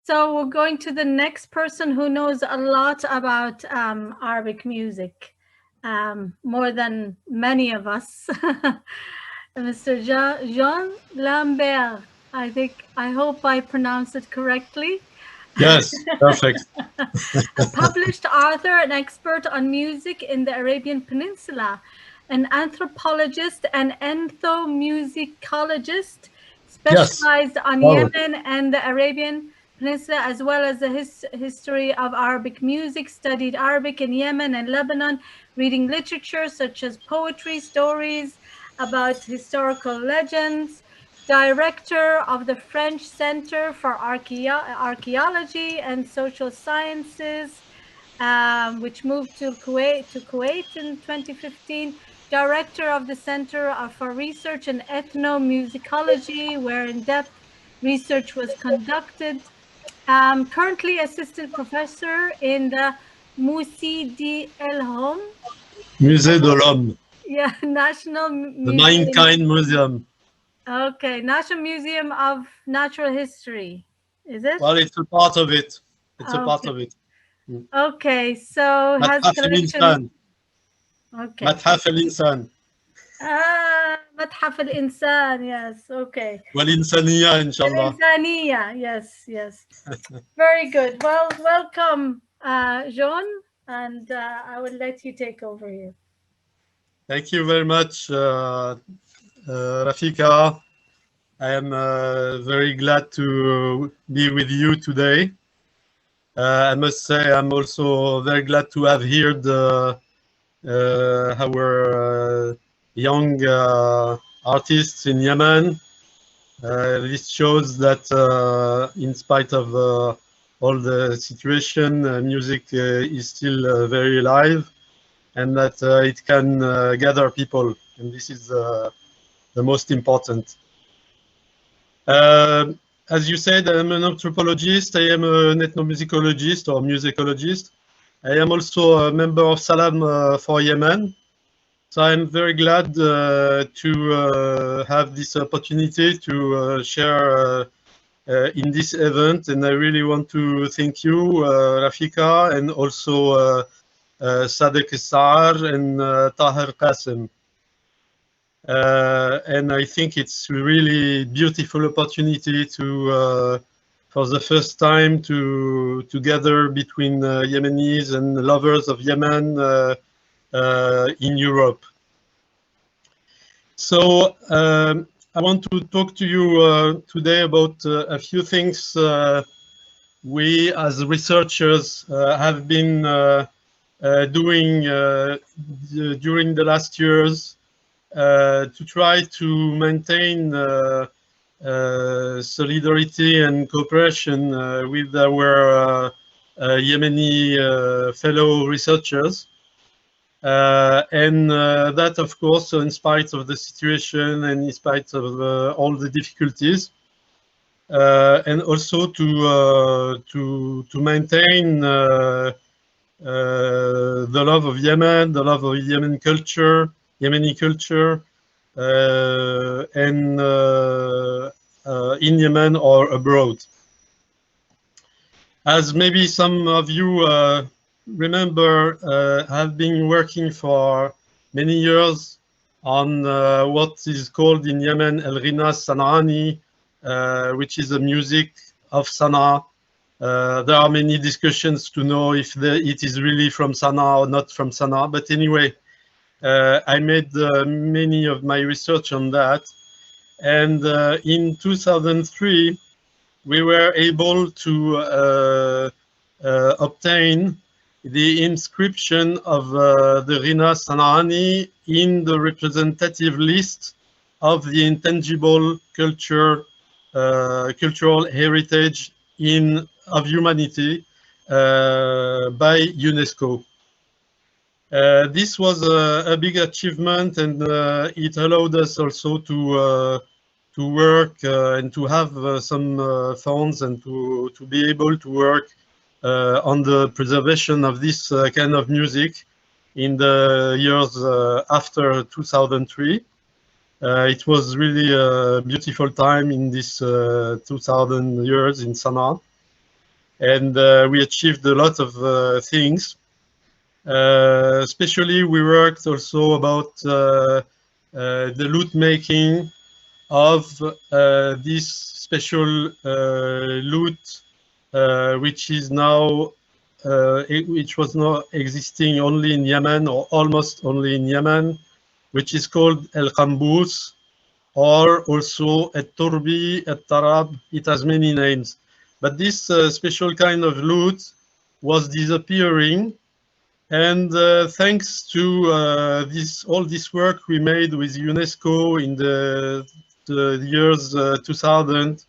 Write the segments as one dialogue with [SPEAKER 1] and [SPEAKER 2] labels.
[SPEAKER 1] So we're going to the next person who knows a lot about Arabic music, more than many of us. Mr. Jean Lambert. I hope I pronounced it correctly.
[SPEAKER 2] Yes, perfect.
[SPEAKER 1] A published author and expert on music in the Arabian Peninsula, an anthropologist and ethnomusicologist
[SPEAKER 2] Yes,
[SPEAKER 1] specialized on
[SPEAKER 2] bravo.
[SPEAKER 1] Yemen and the Arabian Peninsula, as well as the history of Arabic music, studied Arabic in Yemen and Lebanon, reading literature such as poetry, stories about historical legends, director of the French Center for Archaeology and Social Sciences, which moved to Kuwait in 2015. Director of the Center for Research in Ethnomusicology, where in-depth research was conducted. Currently assistant professor in the Musée El Hom,
[SPEAKER 2] Musée de l'Homme,
[SPEAKER 1] yeah, National
[SPEAKER 2] the
[SPEAKER 1] Museum.
[SPEAKER 2] Mankind Museum.
[SPEAKER 1] Okay, National Museum of Natural History, is it?
[SPEAKER 2] Well, it's a part of it. It's a part
[SPEAKER 1] Okay.
[SPEAKER 2] of it.
[SPEAKER 1] Okay, so has
[SPEAKER 2] متحف
[SPEAKER 1] collections.
[SPEAKER 2] الإنسان.
[SPEAKER 1] Okay.
[SPEAKER 2] متحف الإنسان.
[SPEAKER 1] متحف الإنسان, yes, okay.
[SPEAKER 2] والإنسانية إن شاء الله.
[SPEAKER 1] الإنسانية, yes, yes. Very good. Well, welcome, Jean, and I will let you take over here.
[SPEAKER 2] Thank you very much, Rafika. I am very glad to be with you today. I must say I'm also very glad to have heard our young artists in Yemen. This shows that in spite of all the situation, music is still very alive, and that it can gather people, and this is the most important. As you said, I'm an anthropologist. I am an ethnomusicologist or musicologist. I am also a member of Salam for Yemen. So I'm very glad to have this opportunity to share in this event. And I really want to thank you, Rafika, and also Sadek Sar and Tahir Qasim. And I think it's really beautiful opportunity to, for the first time, to gather between Yemenis and lovers of Yemen in Europe. So I want to talk to you today about a few things we as researchers have been doing during the last years to try to maintain solidarity and cooperation with our Yemeni fellow researchers. And that, of course, in spite of the situation and in spite of all the difficulties, and also to maintain the love of Yemen, the love of Yemeni culture, and in Yemen or abroad. As maybe some of you remember, have been working for many years on what is called in Yemen El-Ghina San'ani, which is the music of Sana'a. There are many discussions to know if it is really from Sana'a or not from Sana'a, but anyway, I made many of my research on that. And in 2003, we were able to obtain the inscription of the Ghina San'ani in the representative list of the intangible cultural heritage of humanity by UNESCO. This was a big achievement, and it allowed us also to work and to have some funds and to be able to work on the preservation of this kind of music in the years after 2003. It was really a beautiful time in this 2000 years in Sana'a. and we achieved a lot of things. Especially, we worked also about the lute making of this special lute, which is now which was not existing only in Yemen, or almost only in Yemen, which is called El Qambous, or also at Turbi, at Tarab. It has many names. But this special kind of lute was disappearing. And thanks to all this work we made with UNESCO in the years 2000,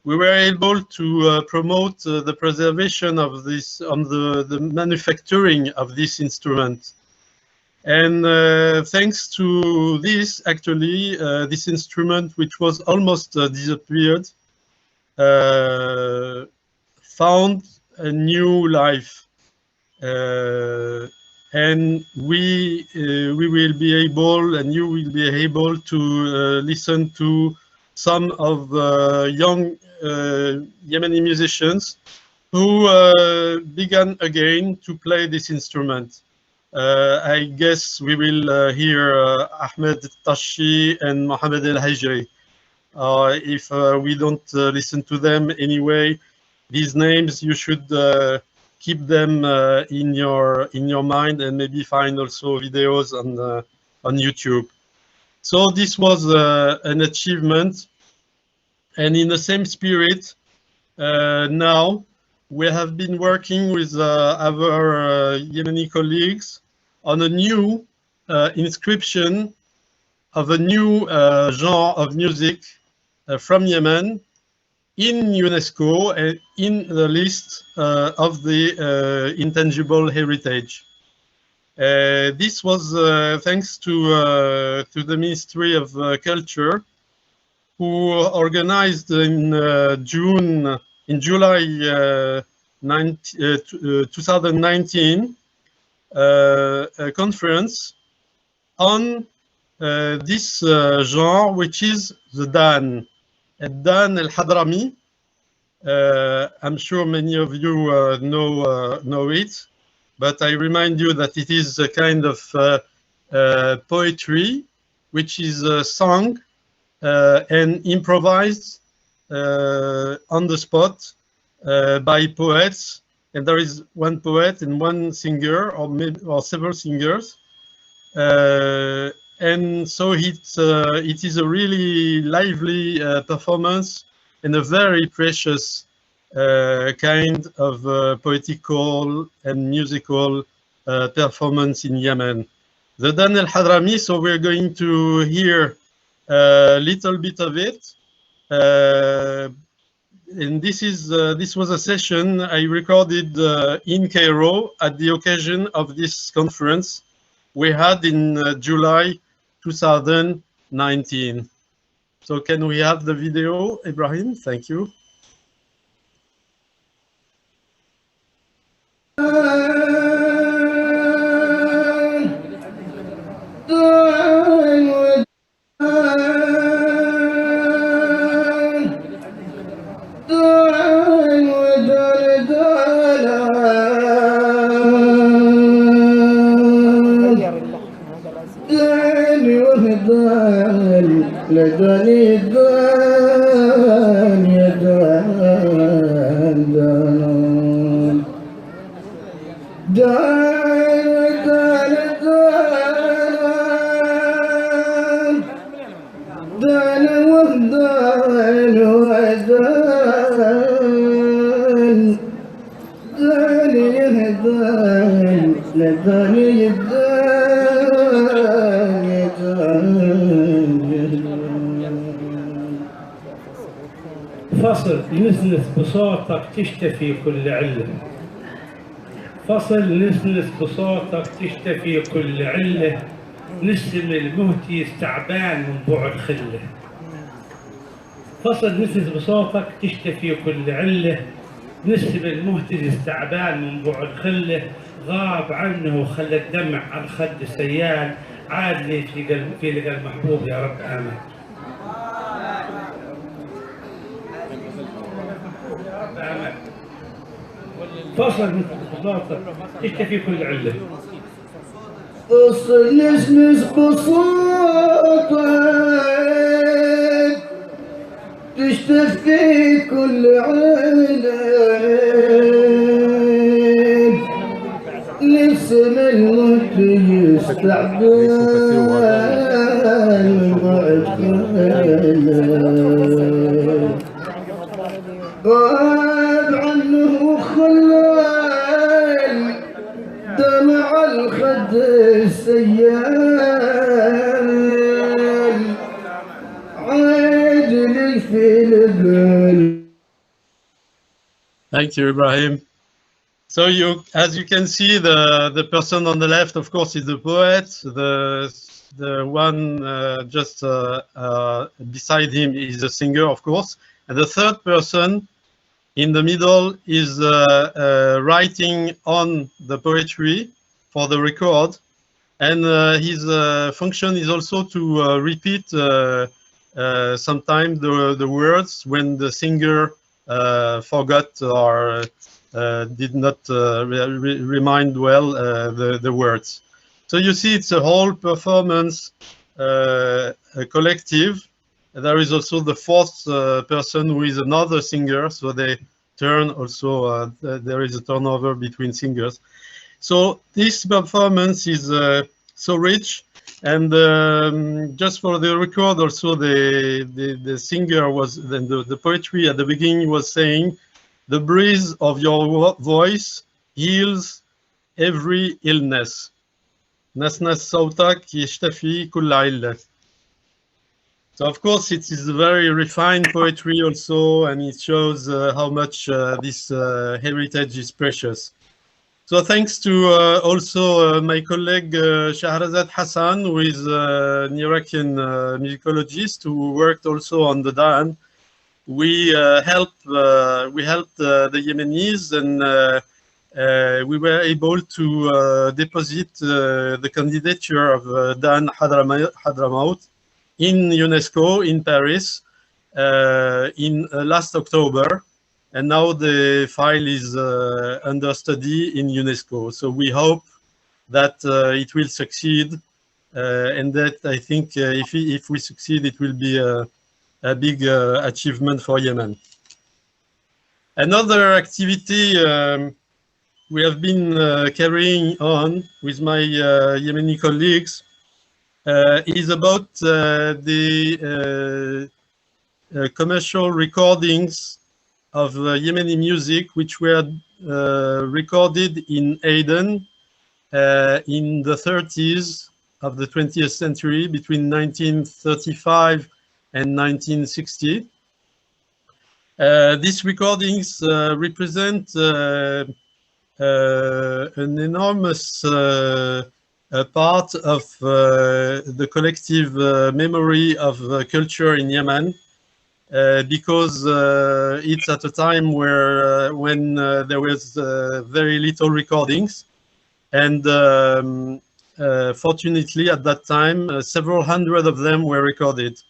[SPEAKER 2] we were able to promote the preservation of this, on the manufacturing of this instrument. And thanks to this, actually, this instrument, which was almost disappeared, found a new life. And we will be able, and you will be able to listen to some of young Yemeni musicians who began again to play this instrument. I guess we will hear Ahmed Tashi and Mohamed El Hajri. If we don't listen to them anyway, these names you should keep them in your mind, and maybe find also videos on YouTube. So this was an achievement, and in the same spirit, now we have been working with our Yemeni colleagues on a new inscription of a new genre of music from Yemen in UNESCO and in the list of the intangible heritage. This was thanks to the Ministry of Culture, who organized in July 2019 a conference on this genre, which is the Dan. Dan al-Hadrami. I'm sure many of you know it, but I remind you that it is a kind of poetry which is sung and improvised on the spot by poets, and there is one poet and one singer, or maybe several singers. And so it is a really lively performance, and a very precious kind of poetical and musical performance in Yemen. The Dan al-Hadrami, so we're going to hear a little bit of it. And this was a session I recorded in Cairo at the occasion of this conference we had in July 2019. So can we have the video, Ibrahim? Thank you.
[SPEAKER 3] فصل نسنس بصوتك تشتفي كل علة. فصل نسنس بصوتك تشتفي كل علة. نسم المهتي استعبان من بعد خله. فصل نسنس بصوتك تشتفي كل علة. نسم المهتي استعبان من بعد خله. غاب عنه وخلى الدمع عن خد سيال. عاد لي في لقى المحبوب يا رب آمين. فصل مثل بساطة تشتكي كل علة.
[SPEAKER 4] فصل نسنس بساطة تشتكي كل علة لسن الموت يستعبان غاب عنه خلال دمع الخد السيال عاجل في القلب.
[SPEAKER 2] Thank you, Ibrahim. So as you can see, the person on the left, of course, is the poet. The one just beside him is the singer, of course. And the third person in the middle is writing on the poetry for the record. And his function is also to repeat sometimes the words when the singer forgot or did not remind well the words. So you see, it's a whole performance, a collective. There is also the fourth person who is another singer, so they turn also, there is a turnover between singers. So this performance is so rich, and just for the record also, the singer was, the poetry at the beginning was saying, the breeze of your voice heals every illness. نسنس صوتك يشتفي كل علة. So of course it is very refined poetry also, and it shows how much this heritage is precious. So thanks to also my colleague Shahrazad Hassan, who is an Iraqi musicologist who worked also on the Dan. We helped the Yemenis, and we were able to deposit the candidature of Dan Hadramaut in UNESCO in Paris in last October, and now the file is under study in UNESCO. So we hope that it will succeed, and that I think if we succeed, it will be a big achievement for Yemen. Another activity we have been carrying on with my Yemeni colleagues is about the commercial recordings of Yemeni music, which were recorded in Aden in the 30s of the 20th century, between 1935 and 1960. These recordings represent an enormous part of the collective memory of culture in Yemen, because it's at a time where when there was very little recordings, and fortunately at that time several hundred of them were recorded.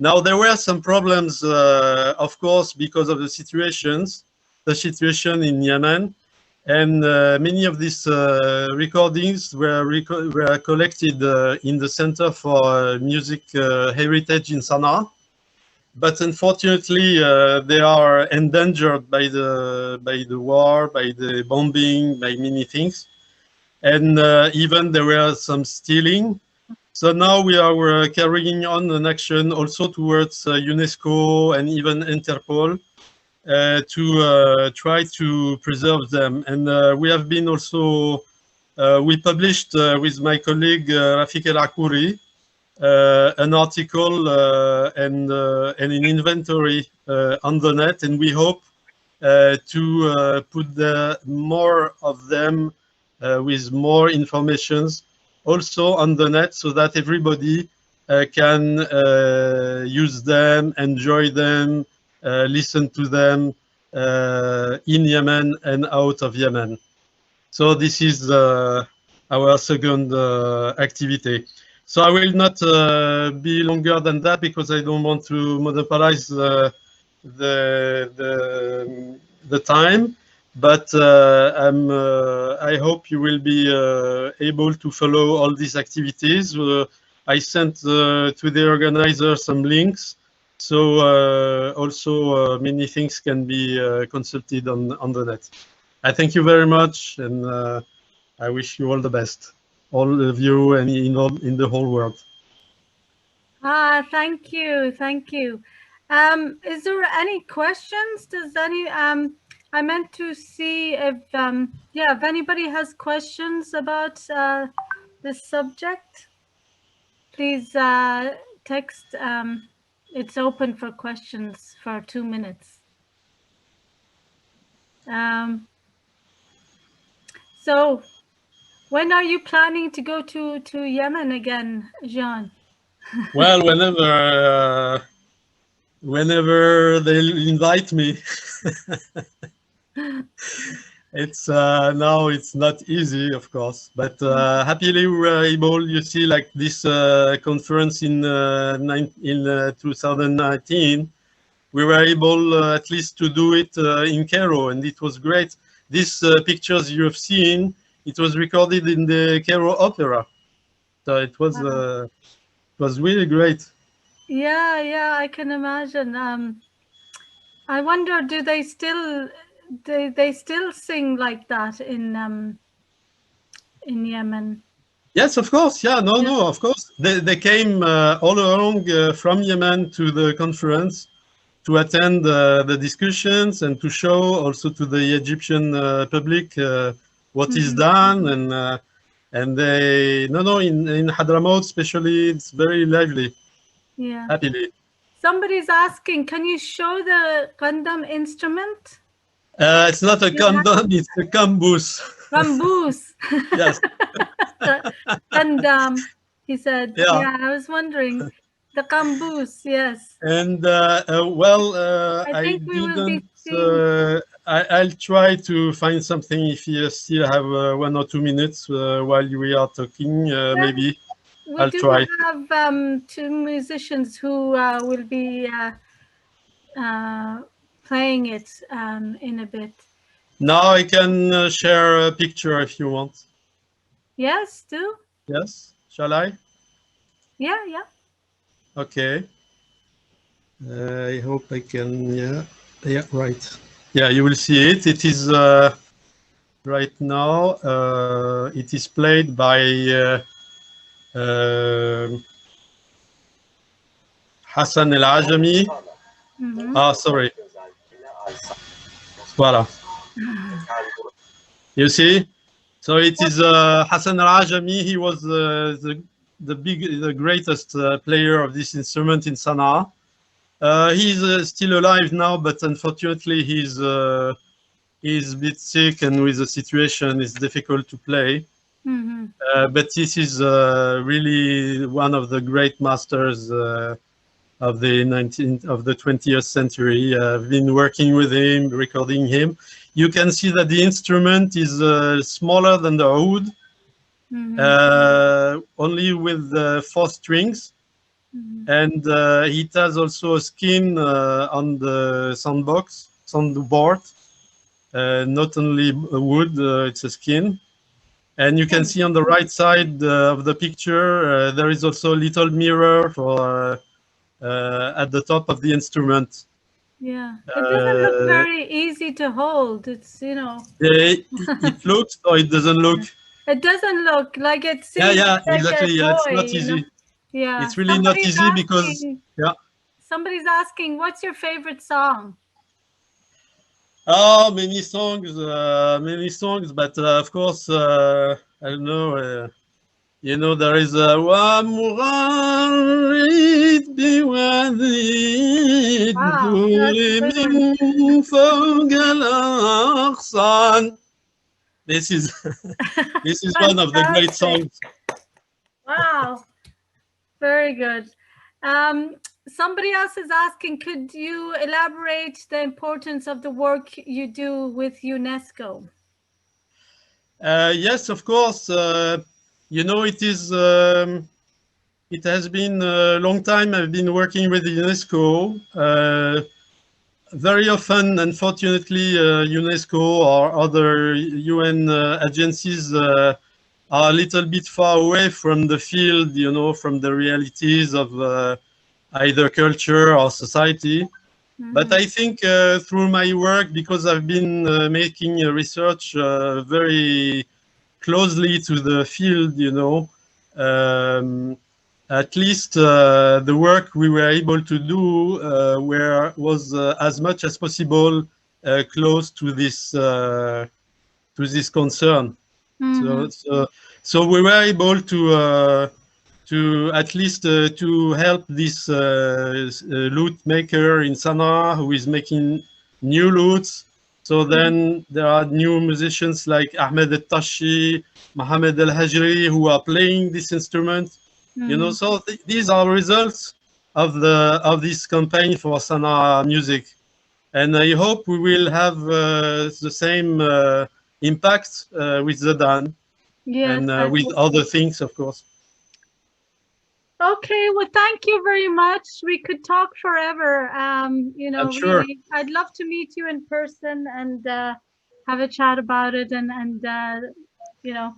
[SPEAKER 2] Now there were some problems, of course, because of the situation in Yemen, and many of these recordings were collected in the Center for Music Heritage in Sana'a. But unfortunately, they are endangered by the war, by the bombing, by many things, and even there were some stealing. So now we are carrying on an action also towards UNESCO and even Interpol to try to preserve them. And we have been also, we published with my colleague Rafik El Akouri an article and an inventory on the net, and we hope to put more of them with more informations also on the net, so that everybody can use them, enjoy them, listen to them in Yemen and out of Yemen. So this is our second activity. So I will not be longer than that, because I don't want to monopolize the time. but I hope you will be able to follow all these activities. I sent to the organizer some links, so also many things can be consulted on the net. I thank you very much, and I wish you all the best, all of you, and in the whole world.
[SPEAKER 1] Thank you, thank you. Is there any questions? Does any I meant to see if yeah, if anybody has questions about this subject, please text. It's open for questions for 2 minutes. So when are you planning to go to Yemen again, Jean?
[SPEAKER 2] Well, whenever they invite me. It's now it's not easy, of course, but happily we were able. You see, like this conference in 2019, we were able at least to do it in Cairo, and it was great. These pictures you have seen, it was recorded in the Cairo Opera, so it was really great.
[SPEAKER 1] Yeah, yeah, I can imagine. I wonder, do they still sing like that in Yemen?
[SPEAKER 2] Yes, of course. Yeah, no, of course. They came all along from Yemen to the conference to attend the discussions and to show also to the Egyptian public what is done, and they in Hadramaut especially, it's very lively.
[SPEAKER 1] Yeah.
[SPEAKER 2] Happily.
[SPEAKER 1] Somebody's asking, can you show the Gundam instrument?
[SPEAKER 2] It's not a Gundam, it's a Kambus.
[SPEAKER 1] Kambus.
[SPEAKER 2] Yes.
[SPEAKER 1] Gundam, he said.
[SPEAKER 2] Yeah.
[SPEAKER 1] Yeah, I was wondering. The Kambus, yes.
[SPEAKER 2] And well,
[SPEAKER 1] I think we will be
[SPEAKER 2] didn't.
[SPEAKER 1] seeing.
[SPEAKER 2] I'll try to find something if you still have 1 or 2 minutes while we are talking. Maybe I'll try.
[SPEAKER 1] We do have 2 musicians who will be playing it in a bit.
[SPEAKER 2] Now I can share a picture if you want.
[SPEAKER 1] Yes, do.
[SPEAKER 2] Yes, shall I?
[SPEAKER 1] Yeah, yeah.
[SPEAKER 2] Okay. I hope I can. Yeah, right. Yeah, you will see it. It is right now. It is played by Hassan El Ajami. Sorry. Voila. You see? So it is Hassan El Ajami. He was the greatest player of this instrument in Sana'a. He's still alive now, but unfortunately he's a bit sick, and with the situation it's difficult to play. But this is really one of the great masters of the 20th century. I've been working with him, recording him. You can see that the instrument is smaller than the oud, only with 4 strings. And it has also a skin on the soundboard, not only wood, it's a skin. And you can see on the right side of the picture, there is also a little mirror for at the top of the instrument.
[SPEAKER 1] Yeah, it doesn't look very easy to hold. It's, you know.
[SPEAKER 2] It looks, or it doesn't look?
[SPEAKER 1] It doesn't look like it seems
[SPEAKER 2] yeah,
[SPEAKER 1] like
[SPEAKER 2] exactly.
[SPEAKER 1] a toy,
[SPEAKER 2] Yeah, it's not easy.
[SPEAKER 1] You know? Yeah,
[SPEAKER 2] it's really not easy because
[SPEAKER 1] somebody's asking, what's your favorite song?
[SPEAKER 2] Oh, many songs, but of course, I don't know. You know, there is This is this is one of the great songs.
[SPEAKER 1] Wow, very good. Somebody else is asking, could you elaborate the importance of the work you do with UNESCO?
[SPEAKER 2] Yes, of course. You know, it has been a long time I've been working with UNESCO. very often, unfortunately, UNESCO or other UN agencies are a little bit far away from the field, you know, from the realities of either culture or society. But I think through my work, because I've been making research very closely to the field, you know, um, at least the work we were able to do was as much as possible close to this concern. So we were able to at least to help this lute maker in Sana'a who is making new lutes. So then there are new musicians like Ahmed El-Tashi, Mohamed El-Hajri who are playing this instrument. You know, so these are results of this campaign for Sana'a music. And I hope we will have the same impact with the Dan and with other things, of course.
[SPEAKER 1] Okay, well, thank you very much. We could talk forever. You know,
[SPEAKER 2] Sure.
[SPEAKER 1] really, I'd love to meet you in person and have a chat about it, and you know,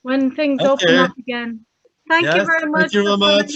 [SPEAKER 1] when things open up again. Thank you very much.
[SPEAKER 2] Thank you very much.